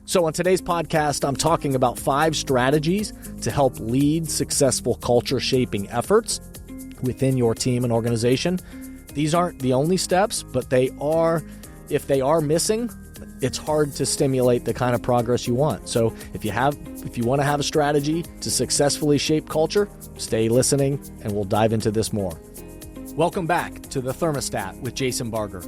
So on today's podcast, I'm talking about 5 strategies to help lead successful culture-shaping efforts within your team and organization. These aren't the only steps, but they are, if they are missing, it's hard to stimulate the kind of progress you want. So if you want to have a strategy to successfully shape culture, stay listening and we'll dive into this more. Welcome back to the Thermostat with Jason Barger.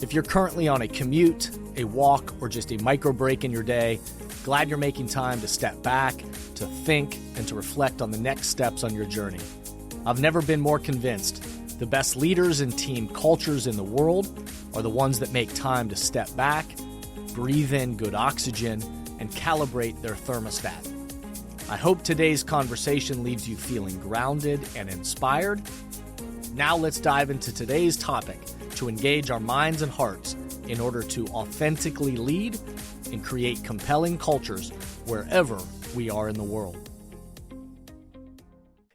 If you're currently on a commute, a walk, or just a micro break in your day, glad you're making time to step back, to think, and to reflect on the next steps on your journey. I've never been more convinced the best leaders and team cultures in the world are the ones that make time to step back, breathe in good oxygen, and calibrate their thermostat. I hope today's conversation leaves you feeling grounded and inspired. Now let's dive into today's topic to engage our minds and hearts in order to authentically lead and create compelling cultures wherever we are in the world.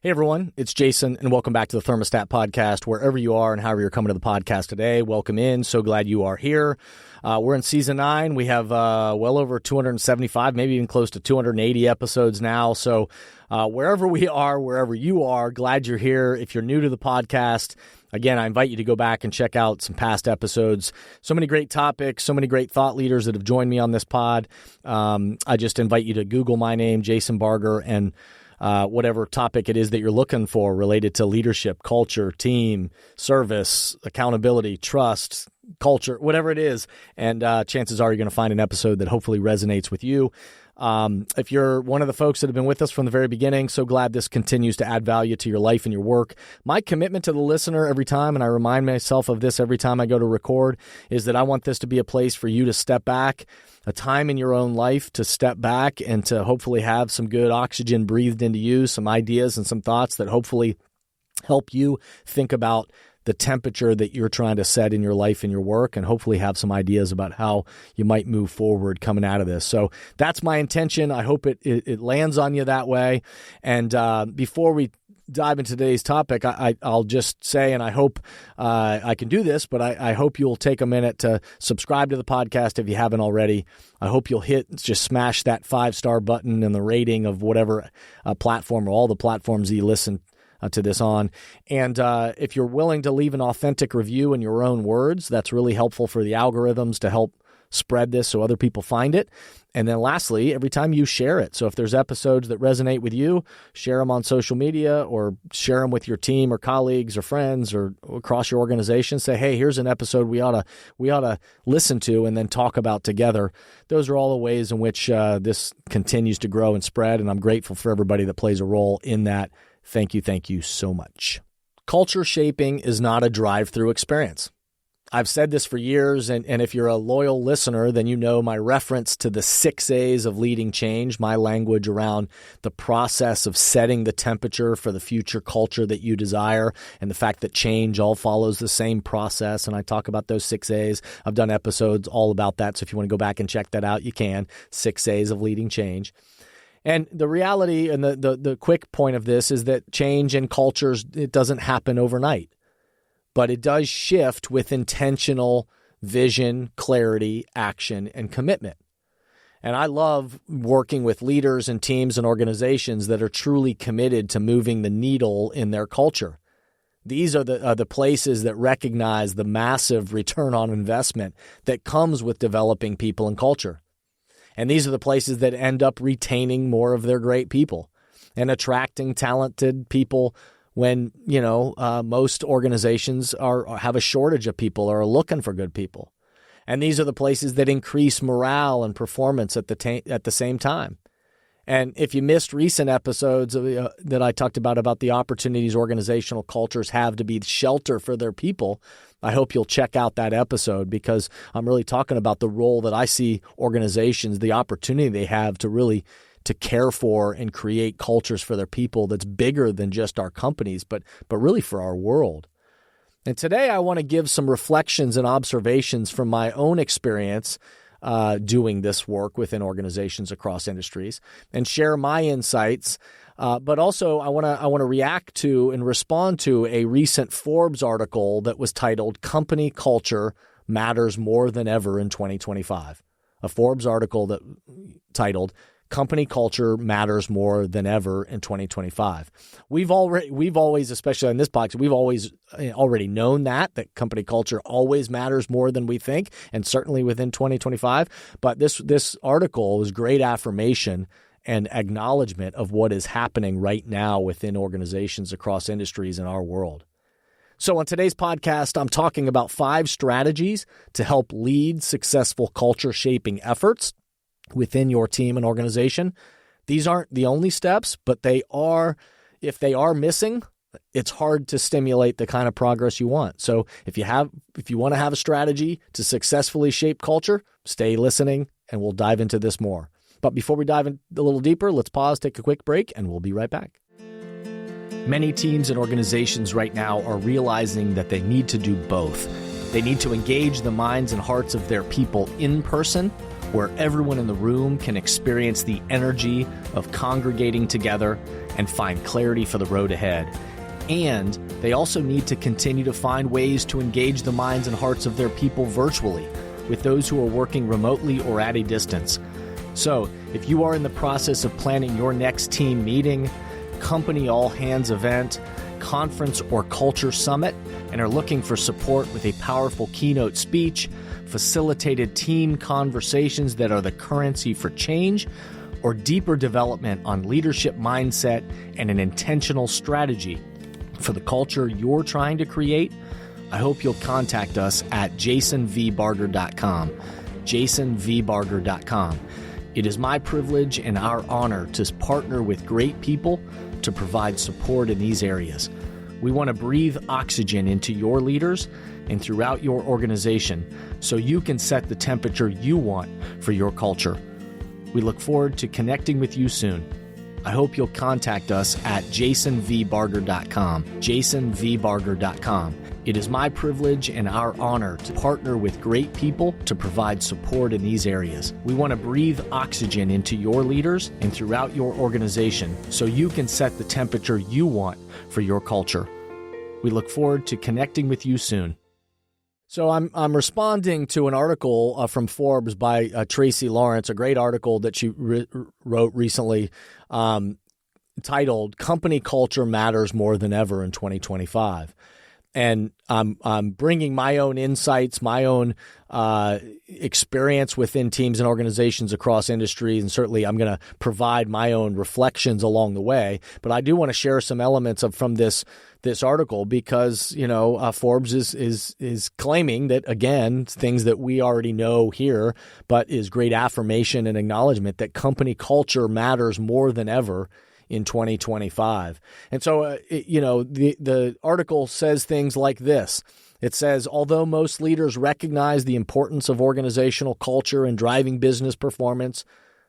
Hey everyone, it's Jason, and welcome back to the Thermostat Podcast. Wherever you are and however you're coming to the podcast today, welcome in. So glad you are here. We're in Season 9. We have well over 275, maybe even close to 280 episodes now. So wherever we are, wherever you are, glad you're here. If you're new to the podcast, again, I invite you to go back and check out some past episodes. So many great topics, so many great thought leaders that have joined me on this pod. I just invite you to Google my name, Jason Barger, and whatever topic it is that you're looking for related to leadership, culture, team, service, accountability, trust, culture, whatever it is. And chances are you're going to find an episode that hopefully resonates with you. If you're one of the folks that have been with us from the very beginning, so glad this continues to add value to your life and your work. My commitment to the listener every time, and I remind myself of this every time I go to record, is that I want this to be a place for you to step back, a time in your own life to step back and to hopefully have some good oxygen breathed into you, some ideas and some thoughts that hopefully help you think about the temperature that you're trying to set in your life and your work, and hopefully have some ideas about how you might move forward coming out of this. So that's my intention. I hope it lands on you that way. And before we dive into today's topic, I'll just say, and I hope I can do this, but I hope you'll take a minute to subscribe to the podcast if you haven't already. I hope you'll just smash that 5-star button and the rating of whatever platform or all the platforms that you listen to this on. And if you're willing to leave an authentic review in your own words, that's really helpful for the algorithms to help spread this so other people find it. And then lastly, every time you share it. So if there's episodes that resonate with you, share them on social media or share them with your team or colleagues or friends or across your organization. Say, hey, here's an episode we ought to listen to and then talk about together. Those are all the ways in which this continues to grow and spread. And I'm grateful for everybody that plays a role in that. Thank you so much. Culture shaping is not a drive-thru experience. I've said this for years, and if you're a loyal listener, then you know my reference to the 6 A's of leading change, my language around the process of setting the temperature for the future culture that you desire, and the fact that change all follows the same process. And I talk about those 6 A's. I've done episodes all about that, so if you want to go back and check that out, you can. 6 A's of leading change. And the reality and the quick point of this is that change in cultures, it doesn't happen overnight, but it does shift with intentional vision, clarity, action, and commitment. And I love working with leaders and teams and organizations that are truly committed to moving the needle in their culture. These are the places that recognize the massive return on investment that comes with developing people and culture. And these are the places that end up retaining more of their great people and attracting talented people when, most organizations have a shortage of people or are looking for good people. And these are the places that increase morale and performance at the same time. And if you missed recent episodes that I talked about the opportunities organizational cultures have to be shelter for their people, I hope you'll check out that episode, because I'm really talking about the role that I see organizations, the opportunity they have to care for and create cultures for their people that's bigger than just our companies, but really for our world. And today I want to give some reflections and observations from my own experience doing this work within organizations across industries and share my insights. But also I want to react to and respond to a recent Forbes article that was titled "Company Culture Matters More Than Ever in 2025." A Forbes article that titled Company Culture Matters More Than Ever in 2025. We've always, especially in this podcast, we've always already known that company culture always matters more than we think, and certainly within 2025. But this article is great affirmation and acknowledgement of what is happening right now within organizations across industries in our world. So on today's podcast, I'm talking about 5 strategies to help lead successful culture shaping efforts within your team and organization. These aren't the only steps, but they are. If they are missing, it's hard to stimulate the kind of progress you want. So if you want to have a strategy to successfully shape culture, stay listening and we'll dive into this more. But before we dive in a little deeper, let's pause, take a quick break, and we'll be right back. Many teams and organizations right now are realizing that they need to do both. They need to engage the minds and hearts of their people in person, where everyone in the room can experience the energy of congregating together and find clarity for the road ahead. And they also need to continue to find ways to engage the minds and hearts of their people virtually, with those who are working remotely or at a distance. So, if you are in the process of planning your next team meeting, company all-hands event, conference, or culture summit, and are looking for support with a powerful keynote speech, facilitated team conversations that are the currency for change, or deeper development on leadership mindset and an intentional strategy for the culture you're trying to create, I hope you'll contact us at jasonvbarger.com, jasonvbarger.com. It is my privilege and our honor to partner with great people to provide support in these areas. We want to breathe oxygen into your leaders and throughout your organization so you can set the temperature you want for your culture. We look forward to connecting with you soon. I hope you'll contact us at jasonvbarger.com, jasonvbarger.com. It is my privilege and our honor to partner with great people to provide support in these areas. We want to breathe oxygen into your leaders and throughout your organization so you can set the temperature you want for your culture. We look forward to connecting with you soon. So I'm responding to an article from Forbes by Tracy Lawrence, a great article that she wrote recently titled Company Culture Matters More Than Ever in 2025. And I'm bringing my own insights, my own experience within teams and organizations across industries, and certainly I'm going to provide my own reflections along the way. But I do want to share some elements from this article because Forbes is claiming that, again, things that we already know here, but is great affirmation and acknowledgement that company culture matters more than ever in 2025. And so, the article says things like this. It says, although most leaders recognize the importance of organizational culture in driving business performance,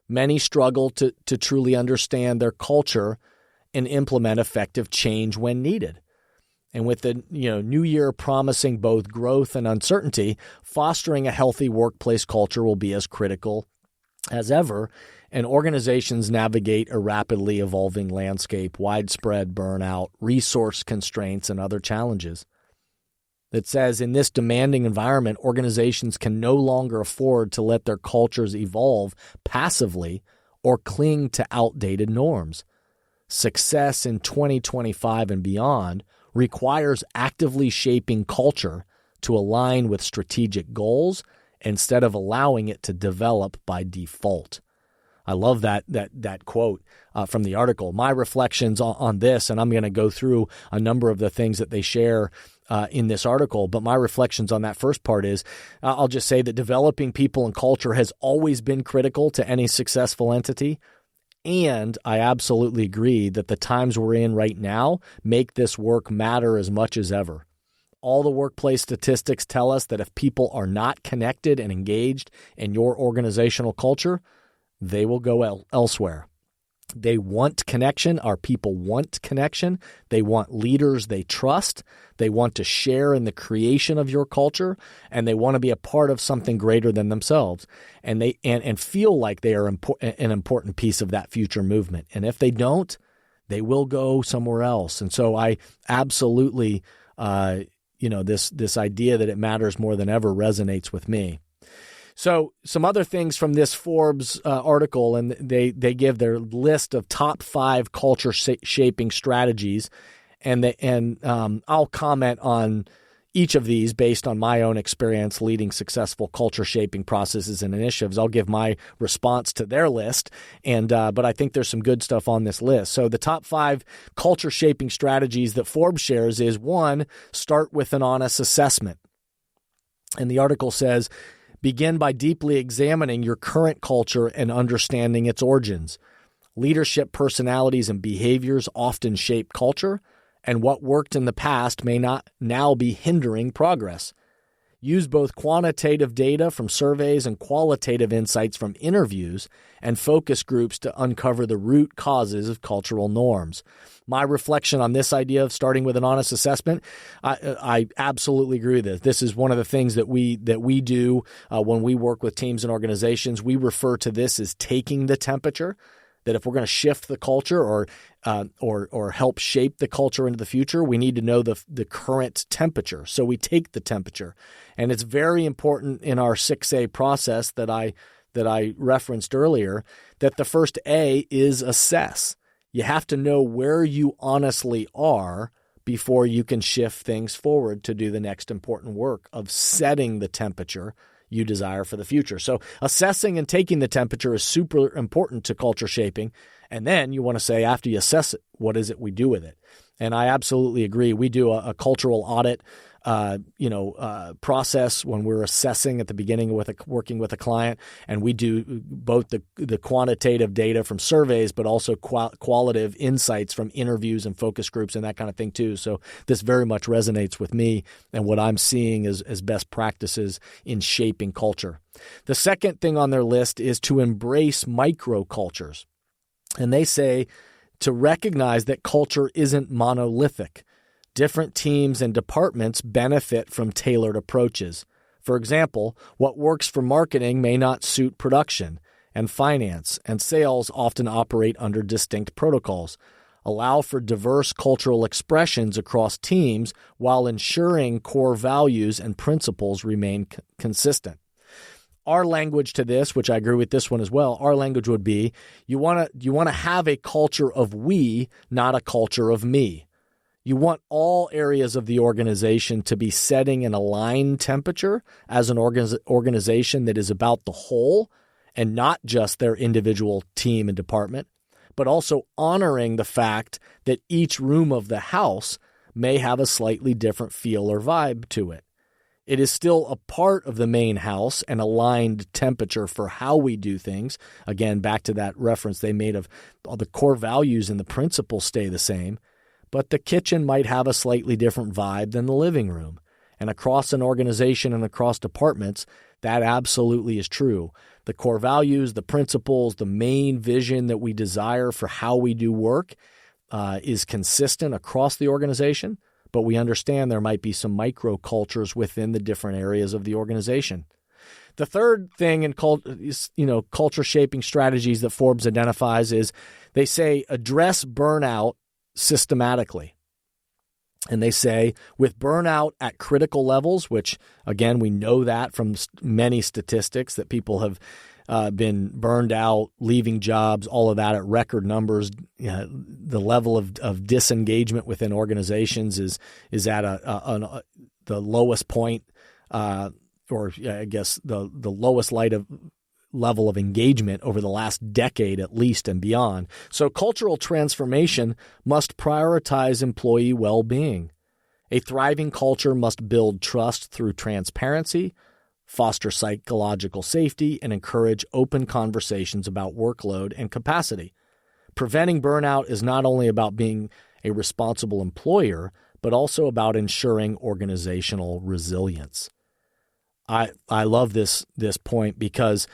many struggle to truly understand their culture and implement effective change when needed. And with the new year promising both growth and uncertainty, fostering a healthy workplace culture will be as critical as ever, and organizations navigate a rapidly evolving landscape, widespread burnout, resource constraints, and other challenges. It says, in this demanding environment, organizations can no longer afford to let their cultures evolve passively or cling to outdated norms. Success in 2025 and beyond requires actively shaping culture to align with strategic goals instead of allowing it to develop by default. I love that quote from the article. My reflections on this, and I'm going to go through a number of the things that they share in this article, but my reflections on that first part is, I'll just say that developing people and culture has always been critical to any successful entity. And I absolutely agree that the times we're in right now make this work matter as much as ever. All the workplace statistics tell us that if people are not connected and engaged in your organizational culture, they will go elsewhere. They want connection. Our people want connection. They want leaders they trust. They want to share in the creation of your culture, and they want to be a part of something greater than themselves, and they feel like they are an important piece of that future movement. And if they don't, they will go somewhere else. And so I absolutely, this idea that it matters more than ever resonates with me. So some other things from this Forbes article, and they give their list of top 5 culture shaping strategies, and I'll comment on each of these based on my own experience leading successful culture shaping processes and initiatives. I'll give my response to their list, but I think there's some good stuff on this list. So the top 5 culture shaping strategies that Forbes shares is 1, start with an honest assessment. And the article says, begin by deeply examining your current culture and understanding its origins. Leadership personalities and behaviors often shape culture, and what worked in the past may not now be hindering progress. Use both quantitative data from surveys and qualitative insights from interviews and focus groups to uncover the root causes of cultural norms. My reflection on this idea of starting with an honest assessment, I absolutely agree with this. This is one of the things that we do when we work with teams and organizations. We refer to this as taking the temperature. That if we're going to shift the culture or help shape the culture into the future, we need to know the current temperature. So we take the temperature, and it's very important in our 6A process that I referenced earlier. That the first A is assess. You have to know where you honestly are before you can shift things forward to do the next important work of setting the temperature you desire for the future. So assessing and taking the temperature is super important to culture shaping. And then you want to say, after you assess it, what is it we do with it? And I absolutely agree. We do a cultural audit process when we're assessing at the beginning working with a client, and we do both the quantitative data from surveys, but also qualitative insights from interviews and focus groups and that kind of thing too. So this very much resonates with me and what I'm seeing as best practices in shaping culture. The second thing on their list is to embrace microcultures, and they say to recognize that culture isn't monolithic. Different teams and departments benefit from tailored approaches. For example, what works for marketing may not suit production, and finance and sales often operate under distinct protocols. Allow for diverse cultural expressions across teams while ensuring core values and principles remain consistent. Our language to this, which I agree with this one as well, our language would be, you want to have a culture of we, not a culture of me. You want all areas of the organization to be setting an aligned temperature as an organization that is about the whole and not just their individual team and department, but also honoring the fact that each room of the house may have a slightly different feel or vibe to it. It is still a part of the main house and aligned temperature for how we do things. Again, back to that reference they made of all the core values and the principles stay the same. But the kitchen might have a slightly different vibe than the living room. And across an organization and across departments, that absolutely is true. The core values, the principles, the main vision that we desire for how we do work is consistent across the organization, but we understand there might be some microcultures within the different areas of the organization. The third thing in culture shaping strategies that Forbes identifies is they say address burnout systematically. And they say with burnout at critical levels, which again, we know that from many statistics that people have been burned out, leaving jobs, all of that at record numbers. The level of disengagement within organizations is at the lowest point, or I guess the lowest level of engagement over the last decade at least and beyond. So cultural transformation must prioritize employee well-being. A thriving culture must build trust through transparency, foster psychological safety, and encourage open conversations about workload and capacity. Preventing burnout is not only about being a responsible employer, but also about ensuring organizational resilience. I love this point because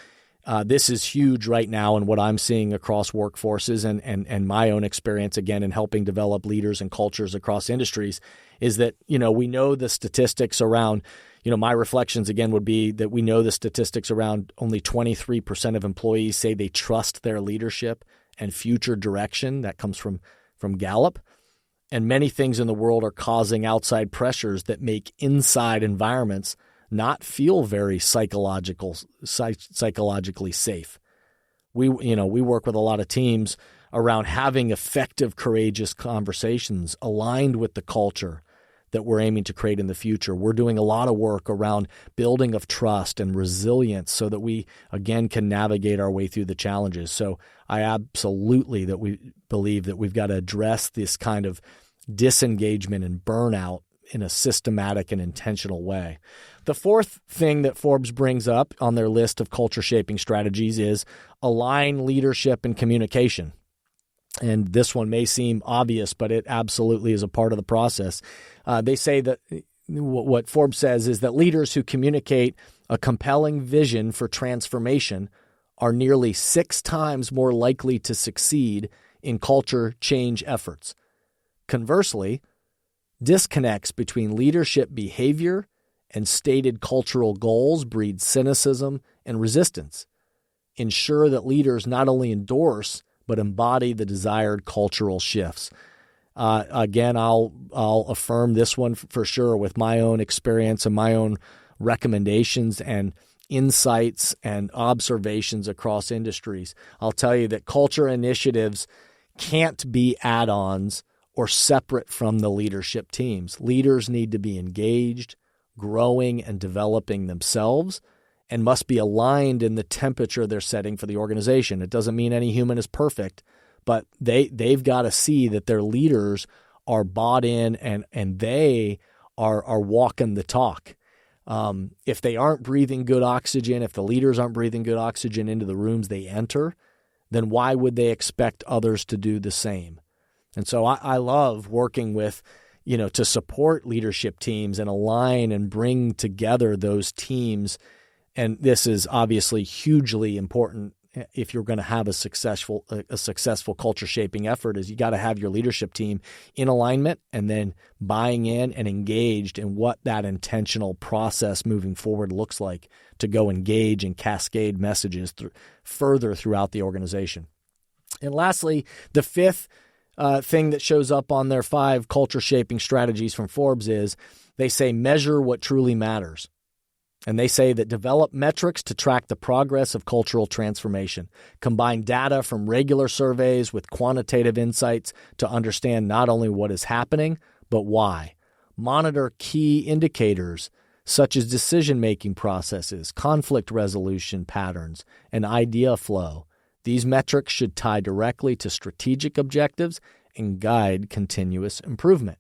this is huge right now, and what I'm seeing across workforces and my own experience, again, in helping develop leaders and cultures across industries, is that, we know the statistics around, my reflections, again, would be that we know the statistics around only 23% of employees say they trust their leadership and future direction. That comes from Gallup. And many things in the world are causing outside pressures that make inside environments not feel very psychologically safe. We work with a lot of teams around having effective, courageous conversations aligned with the culture that we're aiming to create in the future. We're doing a lot of work around building of trust and resilience so that we, again, can navigate our way through the challenges. So I absolutely believe that we've got to address this kind of disengagement and burnout in a systematic and intentional way. The fourth thing that Forbes brings up on their list of culture shaping strategies is align leadership and communication. And this one may seem obvious, but it absolutely is a part of the process. They say that what Forbes says is that leaders who communicate a compelling vision for transformation are nearly 6 times more likely to succeed in culture change efforts. Conversely, disconnects between leadership behavior and stated cultural goals breed cynicism and resistance. Ensure that leaders not only endorse but embody the desired cultural shifts. Again, I'll affirm this one for sure with my own experience and my own recommendations and insights and observations across industries. I'll tell you that culture initiatives can't be add-ons or separate from the leadership teams. Leaders need to be engaged, growing, and developing themselves, and must be aligned in the temperature they're setting for the organization. It doesn't mean any human is perfect, but they've got to see that their leaders are bought in and they are walking the talk. If they aren't breathing good oxygen, if the leaders aren't breathing good oxygen into the rooms they enter, then why would they expect others to do the same? And so I love working with, to support leadership teams and align and bring together those teams. And this is obviously hugely important if you're going to have a successful culture shaping effort, is you got to have your leadership team in alignment and then buying in and engaged in what that intentional process moving forward looks like to go engage and cascade messages further throughout the organization. And lastly, the fifth thing that shows up on their 5 culture shaping strategies from Forbes is they say measure what truly matters. And they say that develop metrics to track the progress of cultural transformation. Combine data from regular surveys with quantitative insights to understand not only what is happening, but why. Monitor key indicators such as decision-making processes, conflict resolution patterns, and idea flow. These metrics should tie directly to strategic objectives and guide continuous improvement.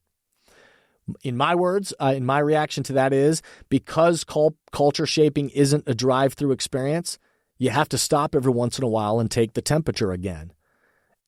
In my words, in my reaction to that is, because culture shaping isn't a drive-thru experience, you have to stop every once in a while and take the temperature again.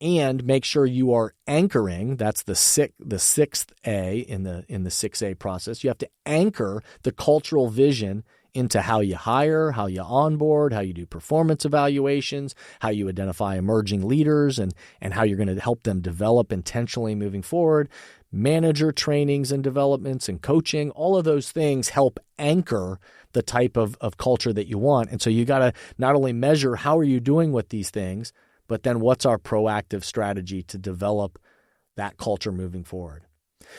And make sure you are anchoring, that's the sixth A in the 6A process. You have to anchor the cultural vision into how you hire, how you onboard, how you do performance evaluations, how you identify emerging leaders, and how you're going to help them develop intentionally moving forward. Manager trainings and developments and coaching, all of those things help anchor the type of culture that you want. And so you got to not only measure how are you doing with these things, but then what's our proactive strategy to develop that culture moving forward.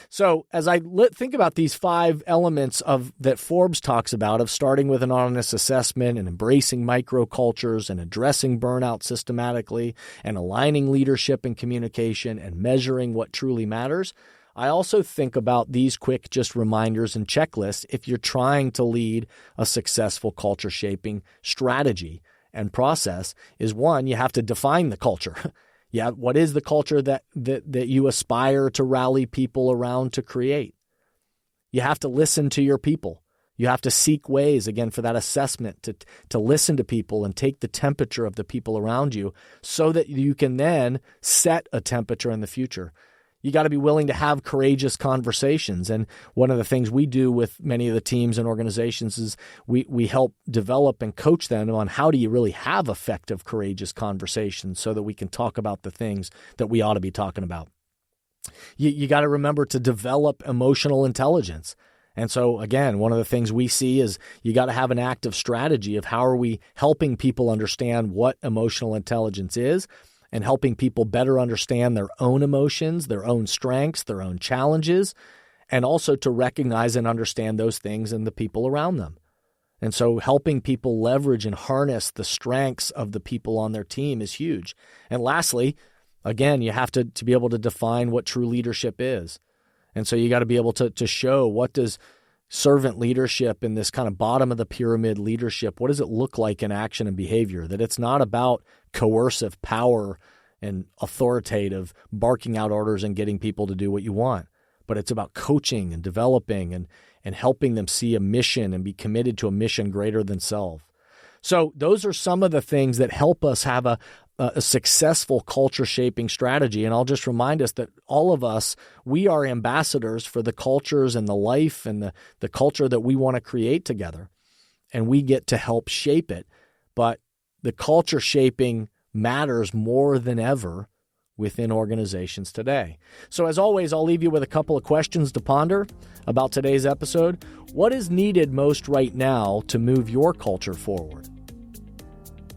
So as I think about these 5 elements that Forbes talks about, of starting with an honest assessment and embracing microcultures and addressing burnout systematically and aligning leadership and communication and measuring what truly matters, I also think about these quick just reminders and checklists if you're trying to lead a successful culture shaping strategy and process. Is one, you have to define the culture. Yeah, what is the culture that you aspire to rally people around to create? You have to listen to your people. You have to seek ways, again, for that assessment to listen to people and take the temperature of the people around you so that you can then set a temperature in the future. You got to be willing to have courageous conversations. And one of the things we do with many of the teams and organizations is we help develop and coach them on how do you really have effective, courageous conversations so that we can talk about the things that we ought to be talking about. You got to remember to develop emotional intelligence. And so, again, one of the things we see is you got to have an active strategy of how are we helping people understand what emotional intelligence is, and helping people better understand their own emotions, their own strengths, their own challenges, and also to recognize and understand those things in the people around them. And so helping people leverage and harness the strengths of the people on their team is huge. And lastly, again, you have to be able to define what true leadership is. And so you got to be able to show, what does servant leadership in this kind of bottom of the pyramid leadership, what does it look like in action and behavior? That it's not about coercive power and authoritative barking out orders and getting people to do what you want, but it's about coaching and developing and helping them see a mission and be committed to a mission greater than self. So those are some of the things that help us have a successful culture shaping strategy. And I'll just remind us that all of us, we are ambassadors for the cultures and the life and the culture that we want to create together. And we get to help shape it. But the culture shaping matters more than ever within organizations today. So as always, I'll leave you with a couple of questions to ponder about today's episode. What is needed most right now to move your culture forward?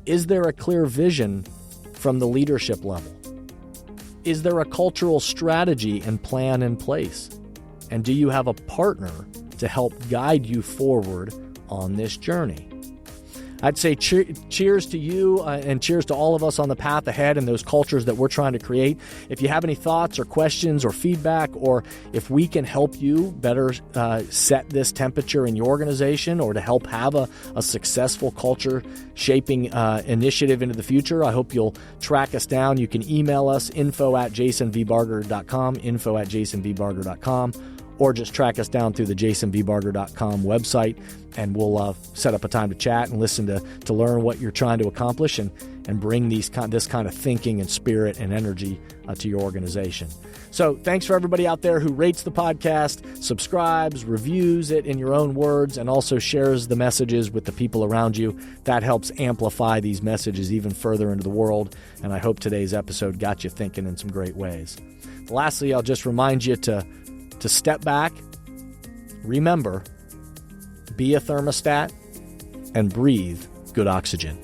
Is there a clear vision from the leadership level? Is there a cultural strategy and plan in place? And do you have a partner to help guide you forward on this journey? I'd say cheers to you and cheers to all of us on the path ahead and those cultures that we're trying to create. If you have any thoughts or questions or feedback, or if we can help you better set this temperature in your organization, or to help have a successful culture shaping initiative into the future, I hope you'll track us down. You can email us info@jasonvbarger.com, info@jasonvbarger.com, or just track us down through the jasonvbarger.com website, and we'll set up a time to chat and listen to learn what you're trying to accomplish and bring this kind of thinking and spirit and energy to your organization. So thanks for everybody out there who rates the podcast, subscribes, reviews it in your own words, and also shares the messages with the people around you. That helps amplify these messages even further into the world, and I hope today's episode got you thinking in some great ways. Lastly, I'll just remind you to step back, remember, be a thermostat, and breathe good oxygen.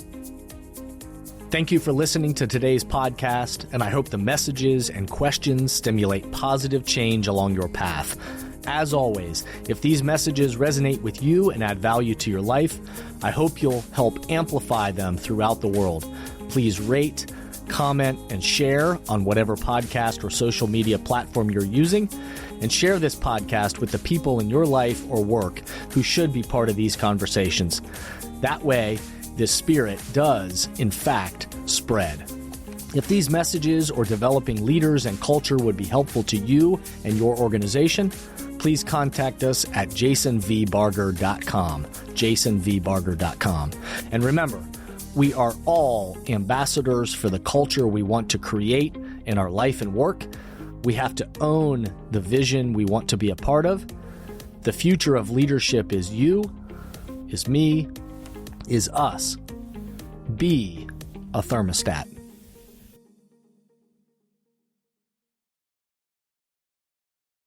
Thank you for listening to today's podcast, and I hope the messages and questions stimulate positive change along your path. As always, if these messages resonate with you and add value to your life, I hope you'll help amplify them throughout the world. Please rate, comment, and share on whatever podcast or social media platform you're using, and share this podcast with the people in your life or work who should be part of these conversations. That way, this spirit does, in fact, spread. If these messages or developing leaders and culture would be helpful to you and your organization, please contact us at jasonvbarger.com, jasonvbarger.com. And remember, we are all ambassadors for the culture we want to create in our life and work. We have to own the vision we want to be a part of. The future of leadership is you, is me, is us. Be a thermostat.